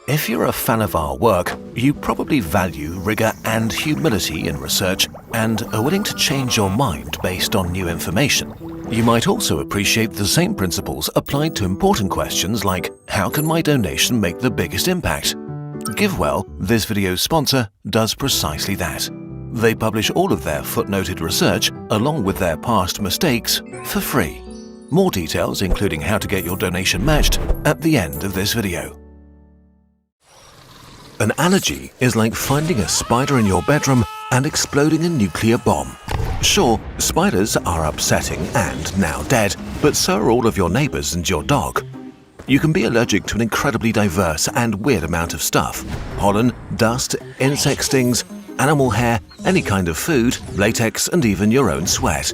If you're a fan of our work, you probably value rigor and humility in research and are willing to change your mind based on new information. You might also appreciate the same principles applied to important questions like, how can my donation make the biggest impact? GiveWell, this video's sponsor, does precisely that. They publish all of their footnoted research, along with their past mistakes, for free. More details, including how to get your donation matched, at the end of this video. An allergy is like finding a spider in your bedroom and exploding a nuclear bomb. Sure, spiders are upsetting and now dead, but so are all of your neighbors and your dog. You can be allergic to an incredibly diverse and weird amount of stuff: pollen, dust, insect stings, animal hair, any kind of food, latex, and even your own sweat.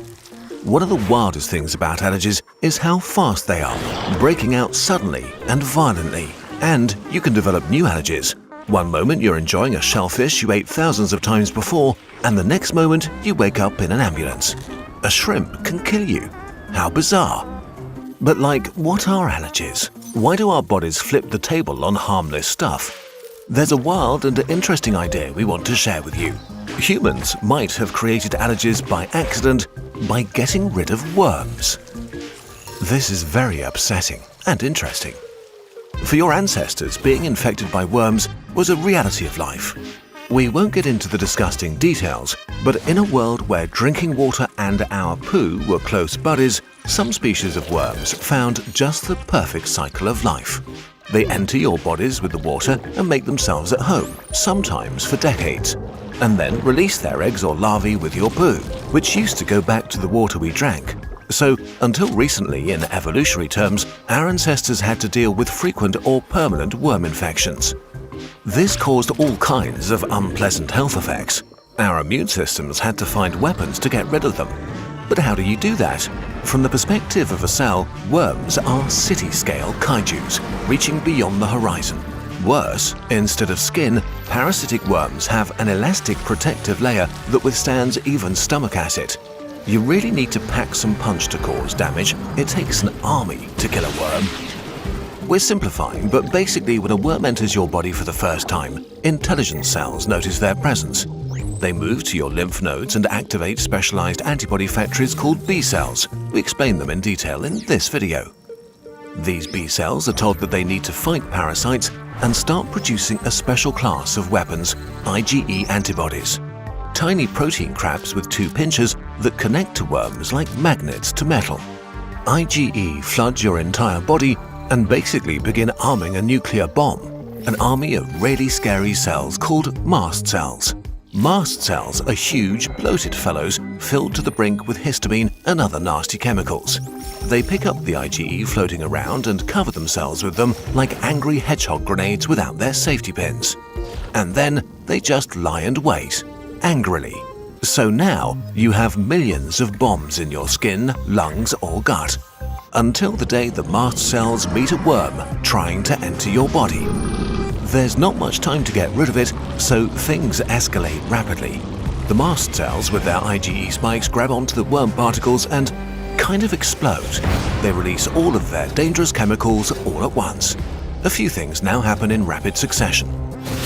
One of the wildest things about allergies is how fast they are, breaking out suddenly and violently, and you can develop new allergies. One moment you're enjoying a shellfish you ate thousands of times before, and the next moment you wake up in an ambulance. A shrimp can kill you. How bizarre. But what are allergies? Why do our bodies flip the table on harmless stuff? There's a wild and interesting idea we want to share with you. Humans might have created allergies by accident by getting rid of worms. This is very upsetting and interesting. For your ancestors, being infected by worms was a reality of life. We won't get into the disgusting details, but in a world where drinking water and our poo were close buddies, some species of worms found just the perfect cycle of life. They enter your bodies with the water and make themselves at home, sometimes for decades, and then release their eggs or larvae with your poo, which used to go back to the water we drank. So, until recently, in evolutionary terms, our ancestors had to deal with frequent or permanent worm infections. This caused all kinds of unpleasant health effects. Our immune systems had to find weapons to get rid of them. But how do you do that? From the perspective of a cell, worms are city-scale kaijus, reaching beyond the horizon. Worse, instead of skin, parasitic worms have an elastic protective layer that withstands even stomach acid. You really need to pack some punch to cause damage. It takes an army to kill a worm. We're simplifying, but basically when a worm enters your body for the first time, intelligence cells notice their presence. They move to your lymph nodes and activate specialized antibody factories called B cells. We explain them in detail in this video. These B cells are told that they need to fight parasites and start producing a special class of weapons, IgE antibodies. Tiny protein crabs with two pinchers that connect to worms like magnets to metal. IgE floods your entire body and basically begin arming a nuclear bomb, an army of really scary cells called mast cells. Mast cells are huge, bloated fellows filled to the brink with histamine and other nasty chemicals. They pick up the IgE floating around and cover themselves with them like angry hedgehog grenades without their safety pins. And then they just lie and wait, angrily. So now you have millions of bombs in your skin, lungs, or gut, until the day the mast cells meet a worm trying to enter your body. There's not much time to get rid of it, so things escalate rapidly. The mast cells with their IgE spikes grab onto the worm particles and kind of explode. They release all of their dangerous chemicals all at once. A few things now happen in rapid succession.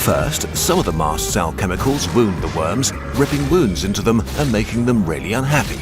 First, some of the mast cell chemicals wound the worms, ripping wounds into them and making them really unhappy.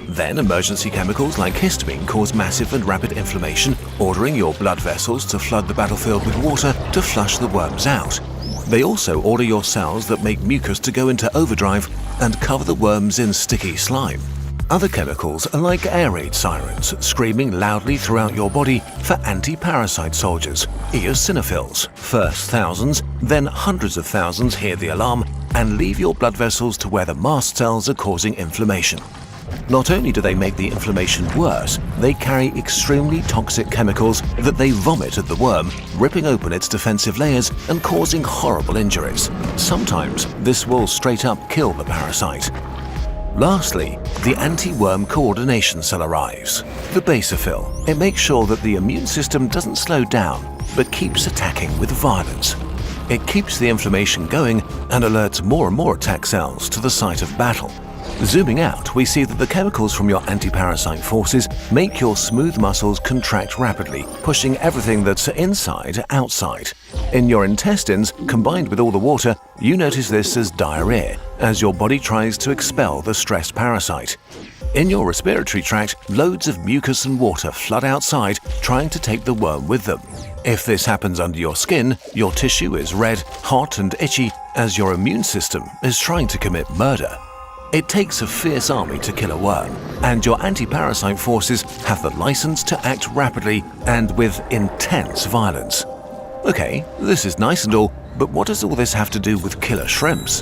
Then emergency chemicals like histamine cause massive and rapid inflammation, ordering your blood vessels to flood the battlefield with water to flush the worms out. They also order your cells that make mucus to go into overdrive and cover the worms in sticky slime. Other chemicals are like air raid sirens, screaming loudly throughout your body for anti-parasite soldiers, eosinophils. First thousands, then hundreds of thousands hear the alarm and leave your blood vessels to where the mast cells are causing inflammation. Not only do they make the inflammation worse, they carry extremely toxic chemicals that they vomit at the worm, ripping open its defensive layers and causing horrible injuries. Sometimes this will straight up kill the parasite. Lastly, the anti-worm coordination cell arrives, the basophil. It makes sure that the immune system doesn't slow down, but keeps attacking with violence. It keeps the inflammation going and alerts more and more attack cells to the site of battle. Zooming out, we see that the chemicals from your anti-parasite forces make your smooth muscles contract rapidly, pushing everything that's inside outside. In your intestines, combined with all the water, you notice this as diarrhea, as your body tries to expel the stressed parasite. In your respiratory tract, loads of mucus and water flood outside, trying to take the worm with them. If this happens under your skin, your tissue is red, hot and itchy, as your immune system is trying to commit murder. It takes a fierce army to kill a worm, and your anti-parasite forces have the license to act rapidly and with intense violence. Okay, this is nice and all, but what does all this have to do with killer shrimps?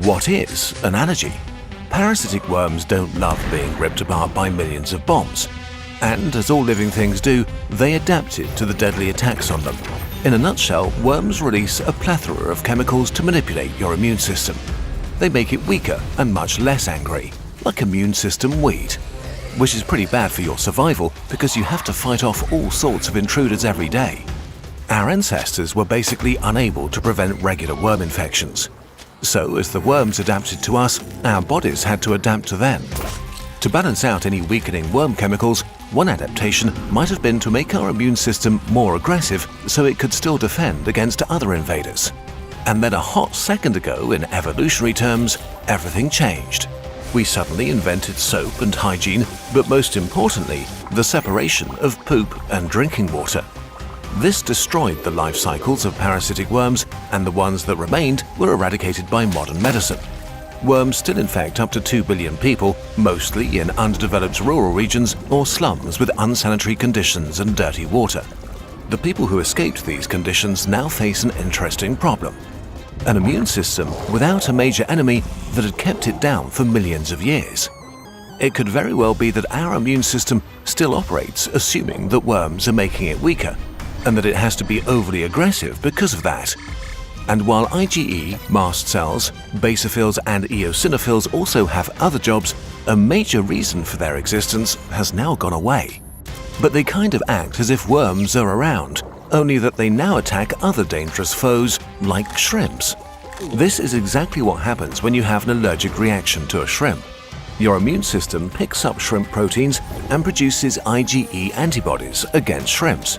What is an allergy? Parasitic worms don't love being ripped apart by millions of bombs. And as all living things do, they adapted to the deadly attacks on them. In a nutshell, worms release a plethora of chemicals to manipulate your immune system. They make it weaker and much less angry, like immune system weed. Which is pretty bad for your survival because you have to fight off all sorts of intruders every day. Our ancestors were basically unable to prevent regular worm infections. So as the worms adapted to us, our bodies had to adapt to them. To balance out any weakening worm chemicals, one adaptation might have been to make our immune system more aggressive so it could still defend against other invaders. And then a hot second ago, in evolutionary terms, everything changed. We suddenly invented soap and hygiene, but most importantly, the separation of poop and drinking water. This destroyed the life cycles of parasitic worms, and the ones that remained were eradicated by modern medicine. Worms still infect up to 2 billion people, mostly in underdeveloped rural regions or slums with unsanitary conditions and dirty water. The people who escaped these conditions now face an interesting problem. An immune system without a major enemy that had kept it down for millions of years. It could very well be that our immune system still operates assuming that worms are making it weaker, and that it has to be overly aggressive because of that. And while IgE, mast cells, basophils and eosinophils also have other jobs, a major reason for their existence has now gone away. But they kind of act as if worms are around, only that they now attack other dangerous foes like shrimps. This is exactly what happens when you have an allergic reaction to a shrimp. Your immune system picks up shrimp proteins and produces IgE antibodies against shrimps.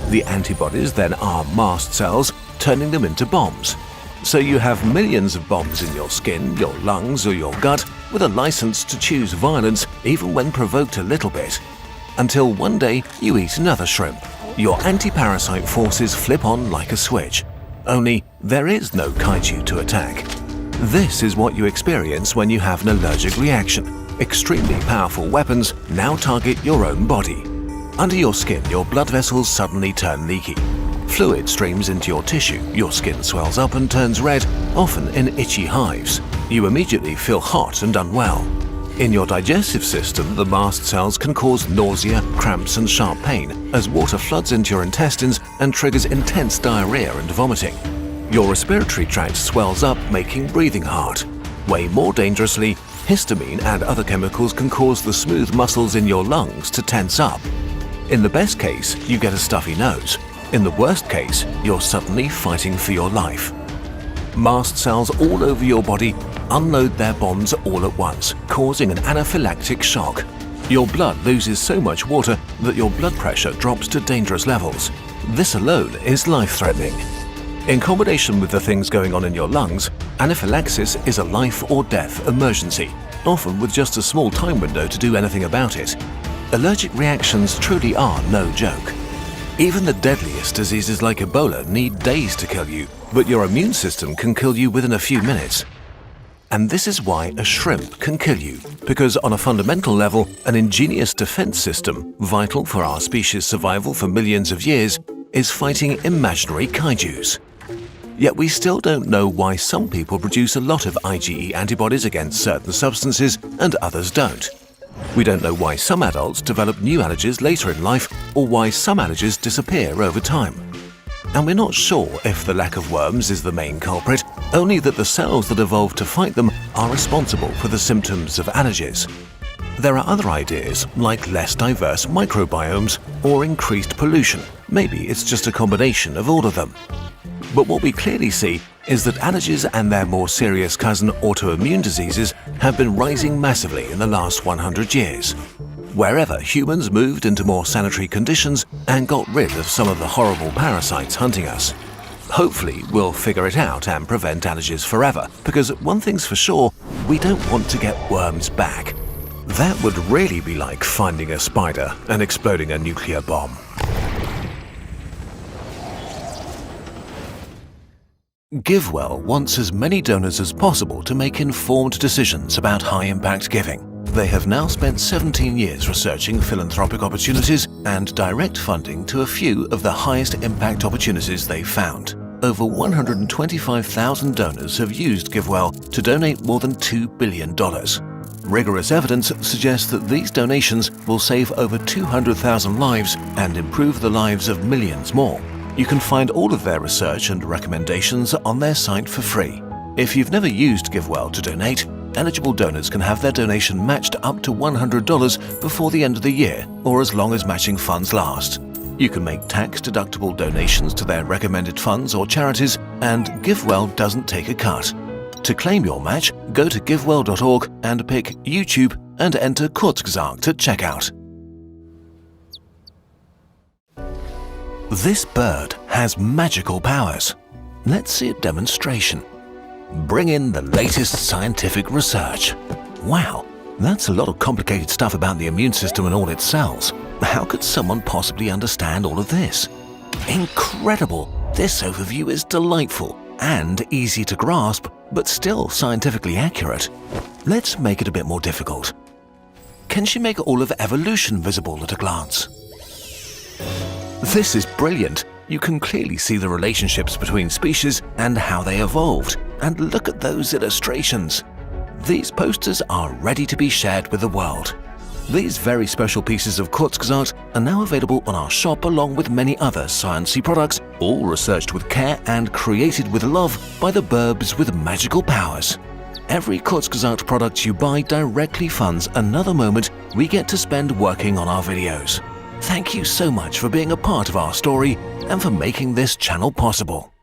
The antibodies then arm mast cells, turning them into bombs. So you have millions of bombs in your skin, your lungs or your gut with a license to choose violence even when provoked a little bit. Until one day you eat another shrimp. Your anti-parasite forces flip on like a switch. Only there is no kaiju to attack. This is what you experience when you have an allergic reaction. Extremely powerful weapons now target your own body. Under your skin, your blood vessels suddenly turn leaky. Fluid streams into your tissue, your skin swells up and turns red, often in itchy hives. You immediately feel hot and unwell. In your digestive system, the mast cells can cause nausea, cramps and sharp pain as water floods into your intestines and triggers intense diarrhea and vomiting. Your respiratory tract swells up, making breathing hard. Way more dangerously, histamine and other chemicals can cause the smooth muscles in your lungs to tense up. In the best case, you get a stuffy nose. In the worst case, you're suddenly fighting for your life. Mast cells all over your body unload their bombs all at once, causing an anaphylactic shock. Your blood loses so much water that your blood pressure drops to dangerous levels. This alone is life-threatening. In combination with the things going on in your lungs, anaphylaxis is a life or death emergency, often with just a small time window to do anything about it. Allergic reactions truly are no joke. Even the deadliest diseases like Ebola need days to kill you, but your immune system can kill you within a few minutes. And this is why a shrimp can kill you, because on a fundamental level, an ingenious defense system, vital for our species' survival for millions of years, is fighting imaginary kaijus. Yet we still don't know why some people produce a lot of IgE antibodies against certain substances and others don't. We don't know why some adults develop new allergies later in life or why some allergies disappear over time. And we're not sure if the lack of worms is the main culprit, only that the cells that evolved to fight them are responsible for the symptoms of allergies. There are other ideas, like less diverse microbiomes or increased pollution. Maybe it's just a combination of all of them. But what we clearly see is that allergies and their more serious cousin autoimmune diseases have been rising massively in the last 100 years. Wherever humans moved into more sanitary conditions and got rid of some of the horrible parasites hunting us. Hopefully, we'll figure it out and prevent allergies forever, because one thing's for sure, we don't want to get worms back. That would really be like finding a spider and exploding a nuclear bomb. GiveWell wants as many donors as possible to make informed decisions about high-impact giving. They have now spent 17 years researching philanthropic opportunities and direct funding to a few of the highest impact opportunities they've found. Over 125,000 donors have used GiveWell to donate more than $2 billion. Rigorous evidence suggests that these donations will save over 200,000 lives and improve the lives of millions more. You can find all of their research and recommendations on their site for free. If you've never used GiveWell to donate, eligible donors can have their donation matched up to $100 before the end of the year, or as long as matching funds last. You can make tax-deductible donations to their recommended funds or charities, and GiveWell doesn't take a cut. To claim your match, go to givewell.org and pick YouTube and enter Kurzgesagt at checkout. This bird has magical powers. Let's see a demonstration. Bring in the latest scientific research. Wow, that's a lot of complicated stuff about the immune system and all its cells. How could someone possibly understand all of this? Incredible! This overview is delightful and easy to grasp, but still scientifically accurate. Let's make it a bit more difficult. Can she make all of evolution visible at a glance? This is brilliant. You can clearly see the relationships between species and how they evolved. And look at those illustrations. These posters are ready to be shared with the world. These very special pieces of Kurzgesagt are now available on our shop along with many other sciencey products, all researched with care and created with love by the burbs with magical powers. Every Kurzgesagt product you buy directly funds another moment we get to spend working on our videos. Thank you so much for being a part of our story and for making this channel possible.